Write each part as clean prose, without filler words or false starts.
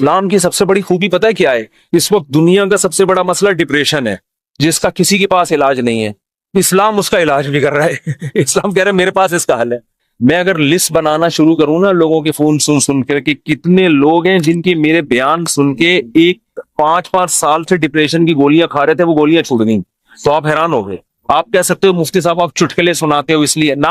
اسلام کی سب سے بڑی خوبی پتہ ہے کیا ہے؟ اس وقت دنیا کا سب سے بڑا مسئلہ ڈپریشن ہے، جس کا کسی کے پاس علاج نہیں ہے۔ اسلام اس کا علاج بھی کر رہا ہے۔ اسلام کہہ رہا ہے میرے پاس اس کا حل ہے۔ میں اگر لسٹ بنانا شروع کروں نا لوگوں کے فون سن کر کہ کتنے لوگ ہیں جن کے میرے بیان سن کے 5 سال سے ڈپریشن کی گولیاں کھا رہے تھے، وہ گولیاں چھوٹ گئیں، تو آپ حیران ہو گئے۔ آپ کہہ سکتے ہو مفتی صاحب آپ چٹکلے سناتے ہو اس لیے، نہ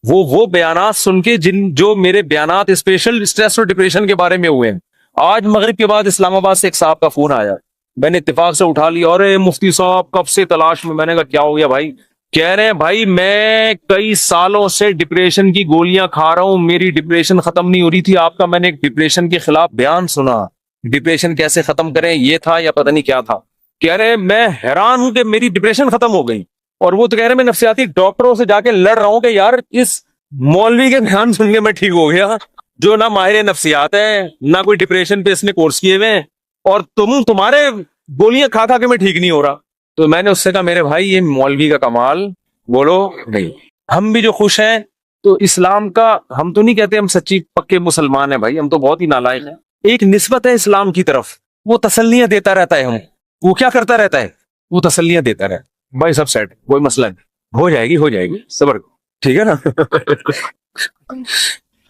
وہ بیانات سن کے جو میرے بیانات اسپیشل اسٹریس اور ڈپریشن کے بارے میں ہوئے ہیں۔ آج مغرب کے بعد اسلام آباد سے ایک صاحب کا فون آیا، میں نے اتفاق سے اٹھا لیا، اور مفتی صاحب کب سے تلاش میں؟ میں نے کہا کیا ہو گیا بھائی؟ کہہ رہے ہیں بھائی میں کئی سالوں سے ڈپریشن کی گولیاں کھا رہا ہوں، میری ڈپریشن ختم نہیں ہو رہی تھی، آپ کا میں نے ایک ڈپریشن کے خلاف بیان سنا، ڈپریشن کیسے ختم کریں یہ تھا یا پتہ نہیں کیا تھا۔ کہہ رہے ہیں میں حیران ہوں کہ میری ڈپریشن ختم ہو گئی، اور وہ تو کہہ رہے ہیں میں نفسیاتی ڈاکٹروں سے جا کے لڑ رہا ہوں کہ یار اس مولوی کے بیان سن کے میں ٹھیک ہو گیا، جو نہ ماہر نفسیات ہے نہ کوئی ڈپریشن پہ اس نے کورس کیے ہوئے ہیں، اور تمہارے گولیاں کھا کھا کے میں ٹھیک نہیں ہو رہا۔ تو میں نے اس سے کہا میرے بھائی یہ مولوی کا کمال بولو نہیں، ہم بھی جو خوش ہیں تو اسلام کا، ہم تو نہیں کہتے ہم سچی پکے مسلمان ہیں بھائی، ہم تو بہت ہی نالائق ہیں۔ ایک نسبت ہے اسلام کی طرف، وہ تسلیاں دیتا رہتا ہے، وہ کیا کرتا رہتا ہے؟ وہ تسلیاں دیتا رہتا، بھائی سب سیٹ، کوئی مسئلہ نہیں، ہو جائے گی صبر، ٹھیک ہے نا؟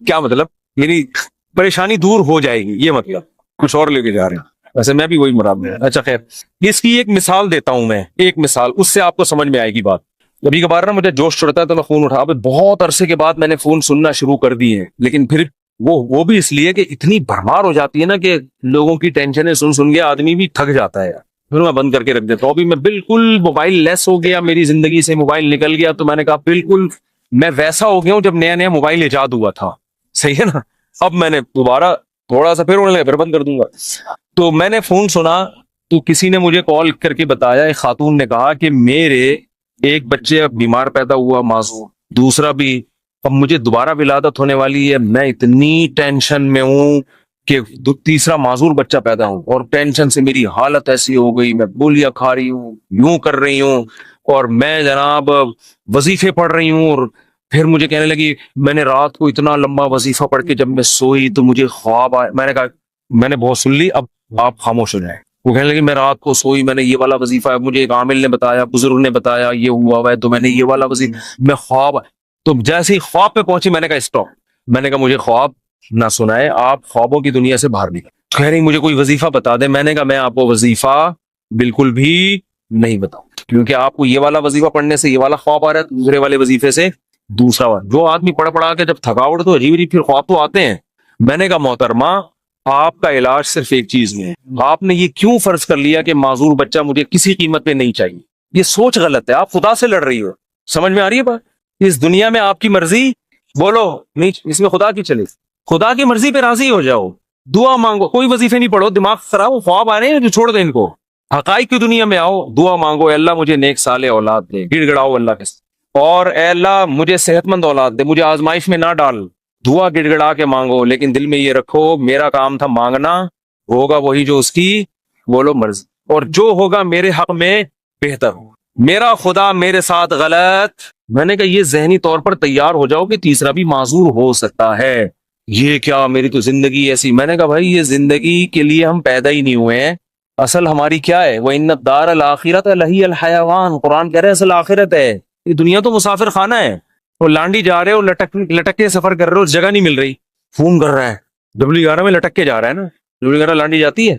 کیا مطلب؟ یعنی پریشانی دور ہو جائے گی، یہ مطلب کچھ اور لے کے جا رہے ہیں، ویسے میں بھی وہی مراد میں۔ اچھا خیر، اس کی ایک مثال دیتا ہوں میں، ایک مثال، اس سے آپ کو سمجھ میں آئے گی بات۔ کبھی کبھار نا مجھے جوش چڑھتا ہے تو میں فون اٹھا، بہت عرصے کے بعد میں نے فون سننا شروع کر دی ہے، لیکن پھر وہ بھی اس لیے کہ اتنی بھرمار ہو جاتی ہے نا کہ لوگوں کی ٹینشنیں سن کے آدمی بھی تھک جاتا ہے، پھر میں بند کر کے رکھ دیتا ہوں۔ ابھی میں بالکل موبائل لیس ہو گیا، میری زندگی سے موبائل نکل گیا، تو میں نے کہا بالکل میں ویسا ہو گیا ہوں جب نیا موبائل ایجاد ہوا تھا، صحیح ہے نا؟ اب میں نے دوبارہ تھوڑا سا پھر بند کر دوں گا۔ تو میں نے فون سنا تو کسی نے مجھے کال کر کے بتایا، ایک خاتون نے کہا کہ میرے ایک بچے اب بیمار پیدا ہوا معذور، دوسرا بھی اب مجھے دوبارہ ولادت ہونے والی ہے، میں اتنی ٹینشن میں ہوں کہ تیسرا معذور بچہ پیدا ہوں، اور ٹینشن سے میری حالت ایسی ہو گئی، میں گولیاں کھا رہی ہوں، یوں کر رہی ہوں، اور میں جناب وظیفے پڑھ رہی ہوں۔ اور پھر مجھے کہنے لگی میں نے رات کو اتنا لمبا وظیفہ پڑھ کے جب میں سوئی تو مجھے خواب آیا۔ میں نے کہا میں نے بہت سن لی، اب آپ خاموش ہو جائیں۔ وہ کہنے لگی میں رات کو سوئی، میں نے یہ والا وظیفہ ہے، مجھے ایک عامل نے بتایا، بزرگ نے بتایا یہ ہوا ہے، تو میں نے یہ والا وظیفہ، میں خواب، تو جیسے ہی خواب پہ پہنچی میں نے کہا اسٹاپ، میں نے کہا مجھے خواب نہ سنائے، آپ خوابوں کی دنیا سے باہر نکلیں۔ کہہ رہی مجھے کوئی وظیفہ بتا دیں، میں نے کہا میں آپ کو وظیفہ بالکل بھی نہیں بتاؤں، کیونکہ آپ کو یہ والا وظیفہ پڑھنے سے یہ والا خواب آ رہا ہے، دوسرے والے وظیفے سے دوسرا والا۔ جو آدمی پڑھ کے جب تھکاوٹ تو عجیب پھر خواب تو آتے ہیں۔ میں نے کہا محترمہ آپ کا علاج صرف ایک چیز میں ہے، آپ نے یہ کیوں فرض کر لیا کہ معذور بچہ مجھے کسی قیمت پہ نہیں چاہیے؟ یہ سوچ غلط ہے، آپ خدا سے لڑ رہی ہو، سمجھ میں آ رہی ہے بات؟ اس دنیا میں آپ کی مرضی بولو نہیں، اس میں خدا کی چلے، خدا کی مرضی پہ راضی ہو جاؤ، دعا مانگو، کوئی وظیفے نہیں پڑھو، دماغ خراب، خواب آ رہے ہیں جو چھوڑ دیں ان کو، حقائق کی دنیا میں آؤ، دعا مانگو، اے اللہ مجھے نیک صالح اولاد دے، گڑ گڑاؤ اللہ کے ساتھ، اور اے اللہ مجھے صحت مند اولاد دے، مجھے آزمائش میں نہ ڈال، دعا گڑ گڑا کے مانگو، لیکن دل میں یہ رکھو میرا کام تھا مانگنا، ہوگا وہی جو اس کی بولو مرضی، اور جو ہوگا میرے حق میں بہتر ہو، میرا خدا میرے ساتھ غلط۔ میں نے کہا یہ ذہنی طور پر تیار ہو جاؤ کہ تیسرا بھی معذور ہو سکتا ہے، یہ کیا میری تو زندگی ایسی۔ میں نے کہا بھائی یہ زندگی کے لیے ہم پیدا ہی نہیں ہوئے ہیں، اصل ہماری کیا ہے؟ وَإِنَّ الدَّارَ الْآخِرَةَ لَهِيَ الْحَيَوَانُ، قرآن کہہ رہے ہیں اصل آخرت ہے، یہ دنیا تو مسافر خانہ ہے، وہ لانڈی جا رہے ہو، لٹک کے سفر کر رہے ہو، جگہ نہیں مل رہی، فون کر رہا ہے W11 میں لٹک کے جا رہا ہے نا، W11 لانڈی جاتی ہے،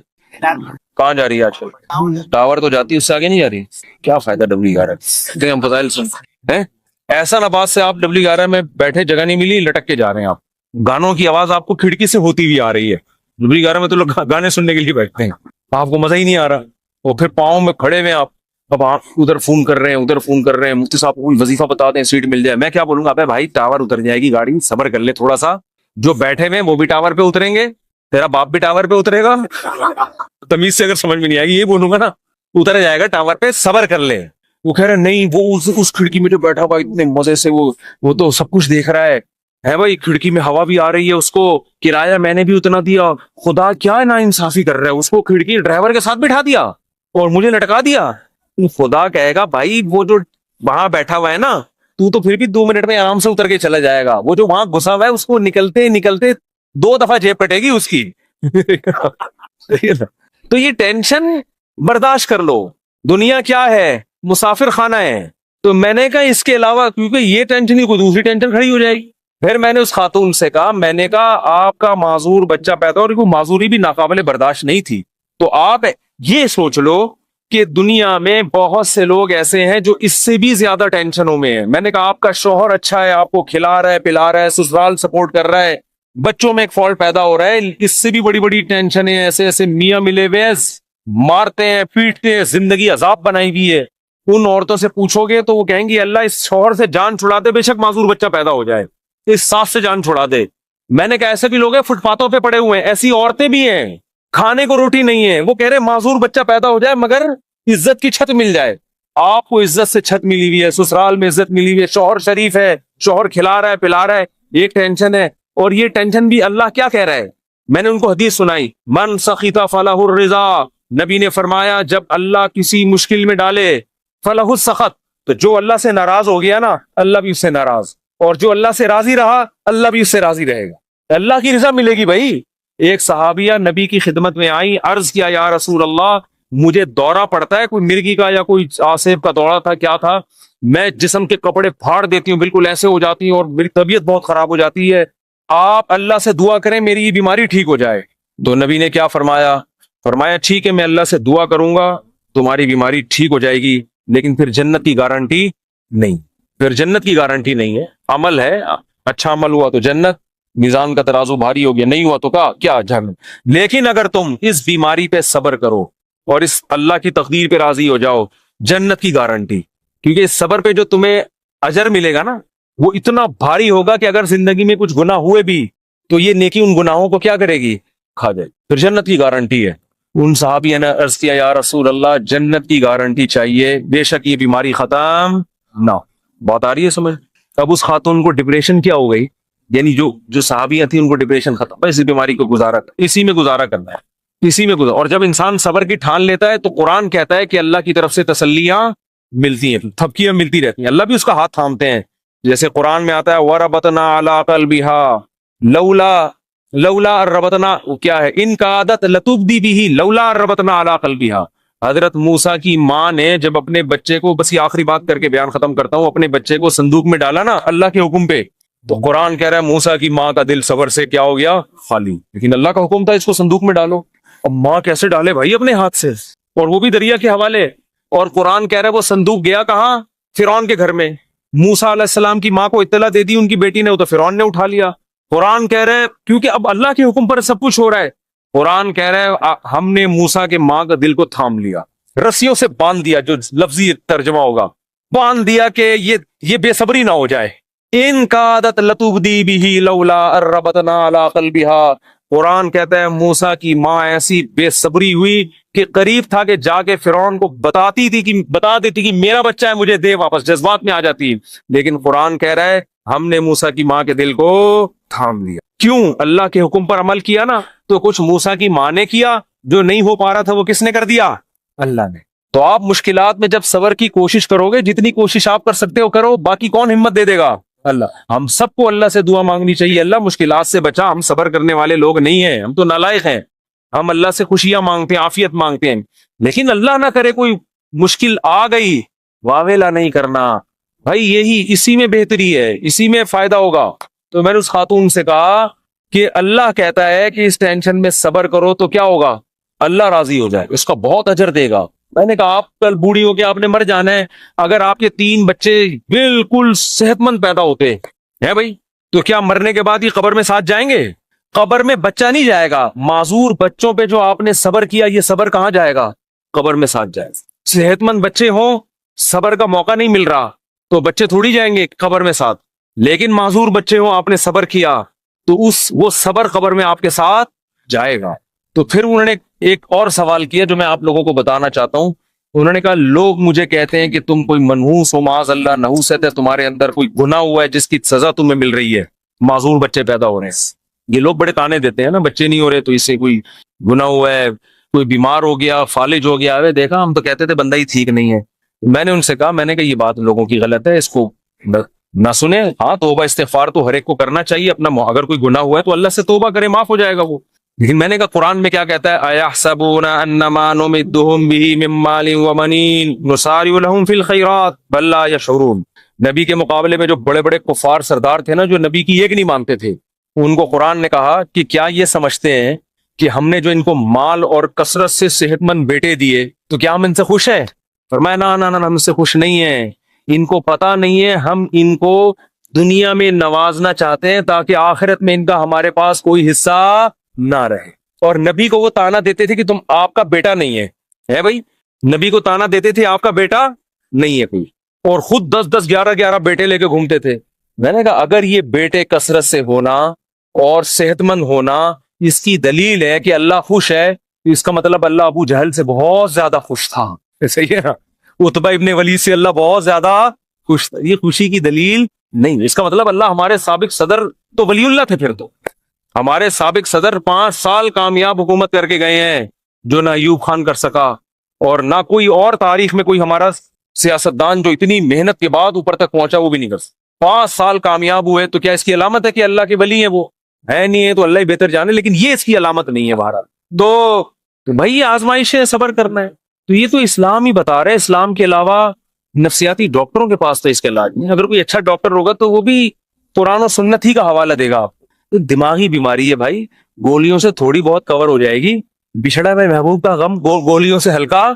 کہاں جا رہی ہے آج کل؟ ٹاور تو جاتی ہے، اس سے آگے نہیں جا رہی، کیا فائدہ W11 ہم فضائل سن ایسا نباز سے آپ W11 میں بیٹھے، جگہ نہیں ملی، لٹک کے جا رہے ہیں آپ، گانوں کی آواز آپ کو کھڑکی سے ہوتی ہوئی آ رہی ہے، W11 میں تو لوگ گانے سننے کے لیے بیٹھتے ہیں، آپ کو مزہ ہی نہیں آ رہا، اور پھر پاؤں میں کھڑے ہوئے آپ، اب آپ ادھر فون کر رہے ہیں ادھر فون کر رہے ہیں، مفتی صاحب کو کوئی وظیفہ بتا دیں سیٹ مل جائے، میں کیا بولوں گا؟ ابے بھائی ٹاور اتر جائے گی گاڑی، صبر کر لے تھوڑا سا، جو بیٹھے ہوئے وہ بھی ٹاور پہ اتریں گے، تیرا باپ بھی ٹاور پہ اترے گا، تمیز سے اگر سمجھ میں نہیں آئے گی یہ بولوں گا نا، اتر جائے گا ٹاور پہ، صبر کر لے۔ وہ کہہ رہے نہیں وہ اس کھڑکی میں جو بیٹھا ہوا اتنے مزے سے وہ تو سب کچھ دیکھ رہا ہے بھائی، کھڑکی میں ہوا بھی آ رہی ہے، اس کو کرایہ میں نے بھی اتنا دیا، خدا کیا نا انصافی کر رہا ہے، اس کو کھڑکی ڈرائیور کے ساتھ بٹھا دیا اور مجھے لٹکا دیا۔ خدا کہے گا بھائی وہ جو وہاں بیٹھا ہوا ہے نا، تو پھر بھی 2 منٹ میں آرام سے اتر کے چلا جائے گا، وہ جو وہاں گھسا ہوا ہے اس کو نکلتے 2 دفعہ جیب کٹے گی اس کی، تو یہ ٹینشن برداشت کر لو, دنیا کیا ہے, مسافر خانہ ہے. تو میں نے کہا اس کے علاوہ, کیونکہ یہ ٹینشن ہی کوئی دوسری ٹینشن کھڑی ہو جائے گی. پھر میں نے اس خاتون سے کہا, میں نے کہا آپ کا معذور بچہ پیدا ہو, اور وہ معذوری بھی ناقابل برداشت نہیں تھی, تو آپ یہ سوچ لو کہ دنیا میں بہت سے لوگ ایسے ہیں جو اس سے بھی زیادہ ٹینشنوں میں ہیں. میں نے کہا آپ کا شوہر اچھا ہے, آپ کو کھلا رہا ہے پلا رہا ہے, سسرال سپورٹ کر رہا ہے, بچوں میں ایک فالٹ پیدا ہو رہا ہے, اس سے بھی بڑی بڑی ٹینشن ہے. ایسے ایسے میاں ملے ہوئے ہیں, مارتے ہیں پیٹتے ہیں, زندگی عذاب بنائی ہوئی ہے. ان عورتوں سے پوچھو گے تو وہ کہیں گی اللہ اس شوہر سے جان چھڑا دے, بے شک معذور بچہ پیدا ہو جائے, اس ساس سے جان چھڑا دے. میں نے کہا ایسے بھی لوگ ہیں فٹ پاتھوں پہ پڑے ہوئے ہیں, ایسی عورتیں بھی ہیں کھانے کو روٹی نہیں ہے, وہ کہہ رہے معذور بچہ پیدا ہو جائے مگر عزت کی چھت مل جائے. آپ کو عزت سے چھت ملی ہوئی ہے, سسرال میں عزت ملی ہوئی ہے, شوہر شریف ہے, شوہر کھلا رہا ہے پلا رہا ہے, ایک ٹینشن ہے. اور یہ ٹینشن بھی اللہ کیا کہہ رہا ہے, میں نے ان کو حدیث سنائی, من سخط فلہ الرضا, نبی نے فرمایا جب اللہ کسی مشکل میں ڈالے فلہ السخط, تو جو اللہ سے ناراض ہو گیا نا اللہ بھی اس سے ناراض, اور جو اللہ سے راضی رہا اللہ بھی اس سے راضی رہے گا. اللہ کی رضا ملے گی بھائی. ایک صحابیہ نبی کی خدمت میں آئی, عرض کیا یا رسول اللہ مجھے دورہ پڑتا ہے, کوئی مرگی کا یا کوئی آصف کا دورہ تھا, کیا تھا, میں جسم کے کپڑے پھاڑ دیتی ہوں, بالکل ایسے ہو جاتی ہوں, اور میری طبیعت بہت خراب ہو جاتی ہے, آپ اللہ سے دعا کریں میری یہ بیماری ٹھیک ہو جائے. تو نبی نے کیا فرمایا, فرمایا ٹھیک ہے میں اللہ سے دعا کروں گا تمہاری بیماری ٹھیک ہو جائے گی, لیکن پھر جنت کی گارنٹی نہیں, پھر جنت کی گارنٹی نہیں ہے. عمل ہے, اچھا عمل ہوا تو جنت, میزان کا ترازو بھاری ہو گیا, نہیں ہوا تو کیا جہنم. لیکن اگر تم اس بیماری پہ صبر کرو اور اس اللہ کی تقدیر پہ راضی ہو جاؤ, جنت کی گارنٹی. کیونکہ اس صبر پہ جو تمہیں اجر ملے گا نا وہ اتنا بھاری ہوگا کہ اگر زندگی میں کچھ گناہ ہوئے بھی تو یہ نیکی ان گناہوں کو کیا کرے گی, کھا جائے. پھر جنت کی گارنٹی ہے. ان صحابی نے عرض کیا یا رسول اللہ جنت کی گارنٹی چاہیے, بے شک یہ بیماری ختم نہ. بات آ رہی ہے سمجھ. اب اس خاتون کو ڈپریشن کیا ہو گئی, یعنی جو صحابیاں تھیں ان کو ڈپریشن ختم, بس اس بیماری کو اسی میں گزارا کرنا ہے, اسی میں گزارا. اور جب انسان صبر کی ٹھان لیتا ہے تو قرآن کہتا ہے کہ اللہ کی طرف سے تسلیاں ملتی ہیں, تھپکیاں ملتی رہتی ہیں, اللہ بھی اس کا ہاتھ تھامتے ہیں. جیسے قرآن میں آتا ہے وَرَبَطْنَا عَلَىٰ قَلْبِهَا لولا ربطنا, کیا ہے, ان کا عادت لتبدی بھی لولا ربطنا علی قلبها. حضرت موسیٰ کی ماں نے جب اپنے بچے کو, بس یہ آخری بات کر کے بیان ختم کرتا ہوں, اپنے بچے کو صندوق میں ڈالا نا اللہ کے حکم پہ, تو قرآن کہہ رہا ہے موسیٰ کی ماں کا دل صبر سے کیا ہو گیا, خالی. لیکن اللہ کا حکم تھا اس کو صندوق میں ڈالو. اب ماں کیسے ڈالے بھائی اپنے ہاتھ سے, اور وہ بھی دریا کے حوالے. اور قرآن کہہ رہا ہے وہ صندوق گیا کہاں, فرعون کے گھر میں. موسیٰ علیہ السلام کی ماں کو اطلاع دے دی ان کی بیٹی نے, وہ تو فرعون نے اٹھا لیا. قرآن کہہ رہے کیونکہ اب اللہ کے حکم پر سب کچھ ہو رہا ہے. قرآن کہہ رہے ہم نے موسیٰ کے ماں کا دل کو تھام لیا, رسیوں سے باندھ دیا, جو لفظی ترجمہ ہوگا باندھ دیا کہ یہ بے صبری نہ ہو جائے. ان کا عادت لتبدی بھی لولا ربطنا علی قلبها. قرآن کہتا ہے موسیٰ کی ماں ایسی بے صبری ہوئی کہ قریب تھا کہ جا کے فرعون کو بتا دیتی کہ میرا بچہ ہے مجھے دے واپس, جذبات میں آ جاتی. لیکن قرآن کہہ رہا ہے ہم نے موسیٰ کی ماں کے دل کو تھام لیا. کیوں, اللہ کے حکم پر عمل کیا نا, تو کچھ موسیٰ کی ماں نے کیا, جو نہیں ہو پا رہا تھا وہ کس نے کر دیا, اللہ نے. تو آپ مشکلات میں جب صبر کی کوشش کرو گے, جتنی کوشش آپ کر سکتے ہو کرو, باقی کون ہمت دے گا, اللہ. ہم سب کو اللہ سے دعا مانگنی چاہیے, اللہ مشکلات سے بچا, ہم صبر کرنے والے لوگ نہیں ہیں, ہم تو نالائق ہیں. ہم اللہ سے خوشیاں مانگتے ہیں, عافیت مانگتے ہیں, لیکن اللہ نہ کرے کوئی مشکل آ گئی, واویلا نہیں کرنا بھائی, یہی اسی میں بہتری ہے, اسی میں فائدہ ہوگا. تو میں نے اس خاتون سے کہا کہ اللہ کہتا ہے کہ اس ٹینشن میں صبر کرو تو کیا ہوگا, اللہ راضی ہو جائے, اس کا بہت اجر دے گا. میں نے کہا آپ کل بوڑھی ہو کے آپ نے مر جانا ہے, اگر آپ کے 3 بچے بالکل صحت مند پیدا ہوتے ہیں بھائی, تو کیا مرنے کے بعد ہی قبر میں ساتھ جائیں گے؟ قبر میں بچہ نہیں جائے گا. معذور بچوں پہ جو آپ نے صبر کیا, یہ صبر کہاں جائے گا, قبر میں ساتھ جائے. صحت مند بچے ہوں, صبر کا موقع نہیں مل رہا, تو بچے تھوڑی جائیں گے قبر میں ساتھ. لیکن معذور بچے ہوں, آپ نے صبر کیا, تو وہ صبر قبر میں آپ کے ساتھ جائے گا. تو پھر انہوں نے ایک اور سوال کیا جو میں آپ لوگوں کو بتانا چاہتا ہوں. انہوں نے کہا لوگ مجھے کہتے ہیں کہ تم کوئی منحوس ہو, معاذ اللہ, نحوست ہے تمہارے اندر, کوئی گناہ ہوا ہے جس کی سزا تمہیں مل رہی ہے, معذور بچے پیدا ہو رہے ہیں. یہ لوگ بڑے تانے دیتے ہیں نا, بچے نہیں ہو رہے تو اس سے کوئی گناہ ہوا ہے, کوئی بیمار ہو گیا, فالج ہو گیا. دیکھا ہم تو کہتے تھے بندہ ہی ٹھیک نہیں ہے. میں نے ان سے کہا, میں نے کہا یہ بات لوگوں کی غلط ہے, اس کو نہ سنیں. ہاں توبہ استغفار تو ہر ایک کو کرنا چاہیے اپنا, اگر کوئی گناہ ہوا ہے تو اللہ سے توبہ کرے, معاف ہو جائے گا وہ. لیکن میں نے کہا قرآن میں کیا کہتا ہے، اَيَحْسَبُونَ أَنَّمَا نُمِدُّهُم بِهِ مِن مَّالٍ وَبَنِينَ نُسَارِعُ لَهُمْ فِي الْخَيْرَاتِ بَل لَّا يَشْعُرُونَ۔ نبی کے مقابلے میں جو بڑے بڑے کفار سردار تھے نا، جو نبی کی ایک نہیں مانتے تھے، ان کو قرآن نے کہا کہ کیا یہ سمجھتے ہیں کہ ہم نے جو ان کو مال اور کثرت سے صحت مند بیٹے دیے تو کیا ہم ان سے خوش ہیں؟ فرمایا نا نا نا، ہم سے خوش نہیں ہیں، ان کو پتہ نہیں ہے ہم ان کو دنیا میں نوازنا چاہتے ہیں تاکہ آخرت میں ان کا ہمارے پاس کوئی حصہ نہ رہے۔ اور نبی کو وہ تانا دیتے تھے کہ تم آپ کا بیٹا نہیں ہے بھائی، نبی کو تانا دیتے تھے آپ کا بیٹا نہیں ہے کوئی، اور خود 10 11 بیٹے لے کے گھومتے تھے۔ میں نے کہا اگر یہ بیٹے کثرت سے ہونا اور صحت مند ہونا اس کی دلیل ہے کہ اللہ خوش ہے، تو اس کا مطلب اللہ ابو جہل سے بہت زیادہ خوش تھا، صحیح ہے نا؟ عتبہ ابن ولید سے اللہ بہت زیادہ خوش تھا، یہ خوشی کی دلیل نہیں۔ اس کا مطلب اللہ ہمارے سابق صدر تو ولی اللہ تھے، پھر تو ہمارے سابق صدر 5 سال کامیاب حکومت کر کے گئے ہیں، جو نہ ایوب خان کر سکا اور نہ کوئی اور تاریخ میں کوئی ہمارا سیاستدان جو اتنی محنت کے بعد اوپر تک پہنچا وہ بھی نہیں کر سکا۔ 5 سال کامیاب ہوئے تو کیا اس کی علامت ہے کہ اللہ کے ولی ہیں؟ وہ ہے نہیں ہے تو اللہ ہی بہتر جانے، لیکن یہ اس کی علامت نہیں ہے۔ بہرحال تو بھائی یہ آزمائش ہے، صبر کرنا ہے۔ تو یہ تو اسلام ہی بتا رہے، اسلام کے علاوہ نفسیاتی ڈاکٹروں کے پاس تو اس کے علاج نہیں۔ اگر کوئی اچھا ڈاکٹر ہوگا تو وہ بھی قرآن و سنت ہی کا حوالہ دے گا آپ کو۔ دماغی بیماری ہے بھائی، گولیوں سے تھوڑی بہت کور ہو جائے گی، بچھڑا میں محبوب کا غم گولیوں سے ہلکا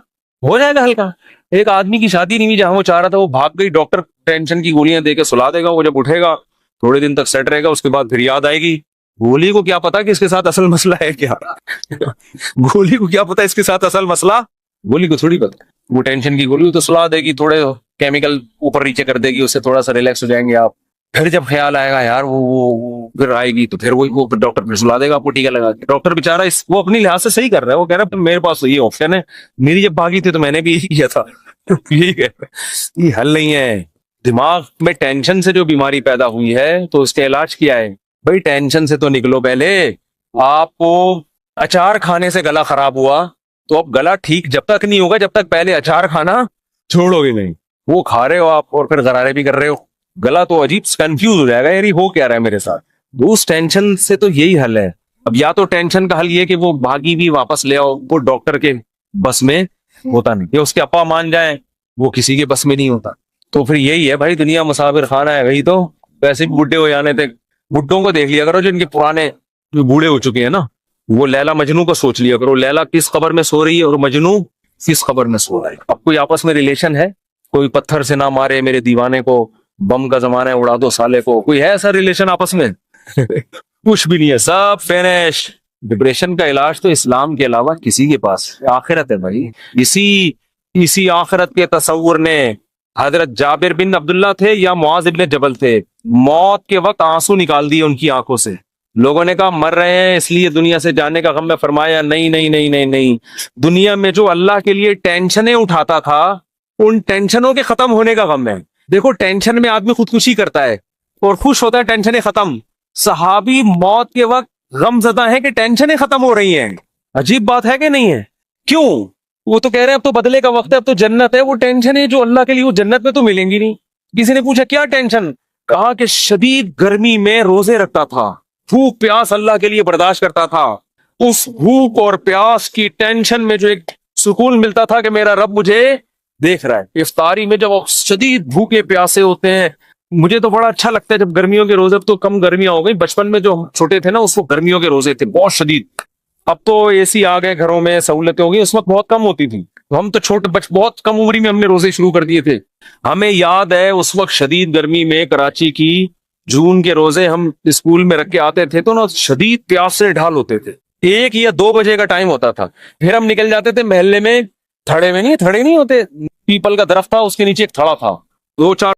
ہو جائے گا ہلکا۔ ایک آدمی کی شادی نہیں ہوئی جہاں وہ چاہ رہا تھا، وہ بھاگ گئی، ڈاکٹر ٹینشن کی گولیاں دے کے سلا دے گا، وہ جب اٹھے گا تھوڑے دن تک سیٹ رہے گا، اس کے بعد پھر یاد آئے گی۔ گولی کو کیا پتا کہ اس کے ساتھ اصل مسئلہ ہے کیا؟ گولی کو کیا پتا اس کے ساتھ اصل مسئلہ؟ گولی کو تھوڑی پتا، وہ ٹینشن کی گولی تو سلا دے گی، تھوڑے کیمیکل اوپر نیچے کر دے گی، اس سے تھوڑا سا ریلیکس ہو جائیں گے آپ۔ پھر جب خیال آئے گا یار وہ پھر آئے گی تو پھر وہ ڈاکٹر پھر سلا دے گا آپ کو ٹیکا لگا کے۔ ڈاکٹر بےچارا وہ اپنی لحاظ سے صحیح کر رہا ہے، وہ کہہ رہا ہے میرے پاس تو یہ آپشن ہے، میری جب بھاگی تھی تو میں نے بھی یہی کیا تھا۔ یہی کہہ رہا ہے، یہ حل نہیں ہے۔ دماغ میں ٹینشن سے جو بیماری پیدا ہوئی ہے تو اس کے علاج کیا ہے بھائی؟ ٹینشن سے تو نکلو پہلے۔ آپ کو اچار کھانے سے گلا خراب ہوا تو اب گلا ٹھیک جب تک نہیں ہوگا جب تک پہلے اچار کھانا چھوڑو گے نہیں۔ وہ کھا رہے ہو آپ اور پھر غرارے بھی کر رہے ہو، گلا تو عجیب کنفیوز ہو جائے گا، یار یہ ہو کیا رہا ہے میرے ساتھ۔ اس ٹینشن سے تو یہی حل ہے۔ اب یا تو ٹینشن کا حل یہ کہ وہ بھاگی بھی واپس لے آؤ، وہ ڈاکٹر کے بس میں ہوتا نہیں، یا اس کے ابا مان جائیں، وہ کسی کے بس میں نہیں ہوتا۔ تو پھر یہی ہے بھائی، دنیا مسافر خانہ ہے، وہی تو ویسے بھی بڈھے ہو جانے تھے۔ بڈھوں کو دیکھ لیا کرو جو ان کے پرانے جو بوڑھے ہو چکے ہیں نا، وہ لیلا مجنو کو سوچ لیا کرو، لیلا کس قبر میں سو رہی ہے اور مجنو کس قبر میں سو رہا ہے۔ اب کوئی آپس میں ریلیشن ہے؟ کوئی پتھر سے نہ مارے میرے دیوانے کو، بم کا زمانہ ہے اڑا دو سالے کو، کوئی ہے ایسا ریلیشن آپس میں؟ کچھ بھی نہیں ہے، سب فینش۔ ڈپریشن کا علاج تو اسلام کے علاوہ کسی کے پاس آخرت ہے بھائی۔ اسی آخرت کے تصور نے حضرت جابر بن عبداللہ تھے یا معاذ بن جبل تھے، موت کے وقت آنسو نکال دیے ان کی آنکھوں سے۔ لوگوں نے کہا مر رہے ہیں اس لیے دنیا سے جانے کا غم میں، فرمایا نہیں نہیں نہیں نہیں نہیں، دنیا میں جو اللہ کے لیے ٹینشنیں اٹھاتا تھا ان ٹینشنوں کے ختم ہونے کا غم ہے۔ دیکھو ٹینشن میں آدمی خودکشی کرتا ہے اور خوش ہوتا ہے ٹینشنیں ختم۔ صحابی موت کے وقت غم زدہ ہیں کہ ٹینشنیں ختم ہو رہی ہیں۔ عجیب بات ہے کہ نہیں ہے؟ کیوں؟ وہ تو کہہ رہے ہیں اب تو بدلے کا وقت ہے، اب تو جنت ہے۔ وہ ٹینشن ہے جو اللہ کے لیے وہ جنت میں تو ملیں گی نہیں۔ کسی نے پوچھا کیا ٹینشن؟ کہا کہ شدید گرمی میں روزے رکھتا تھا، بھوک پیاس اللہ کے لیے برداشت کرتا تھا، اس بھوک اور پیاس کی ٹینشن میں جو ایک سکون ملتا تھا کہ میرا رب مجھے دیکھ رہا ہے۔ افطاری میں جب شدید بھوکے پیاسے ہوتے ہیں، مجھے تو بڑا اچھا لگتا ہے جب گرمیوں کے روزے، اب تو کم گرمیاں ہو گئی، بچپن میں جو ہم چھوٹے تھے نا اس وقت گرمیوں کے روزے تھے بہت شدید۔ اب تو اے سی آ گئے گھروں میں، سہولتیں ہو گئی، اس وقت بہت کم ہوتی تھی۔ ہم تو چھوٹے بہت کم عمری میں ہم نے روزے شروع کر دیے تھے۔ ہمیں یاد ہے اس وقت شدید گرمی میں کراچی کی جون کے روزے ہم اسکول میں رکھ کے آتے تھے تو نا شدید پیاس سے ڈھال ہوتے تھے۔ 1 یا 2 بجے کا ٹائم ہوتا تھا، پھر ہم نکل جاتے تھے محلے میں، تھڑے نہیں ہوتے، پیپل کا درخت تھا اس کے نیچے ایک تھڑا تھا، 2-4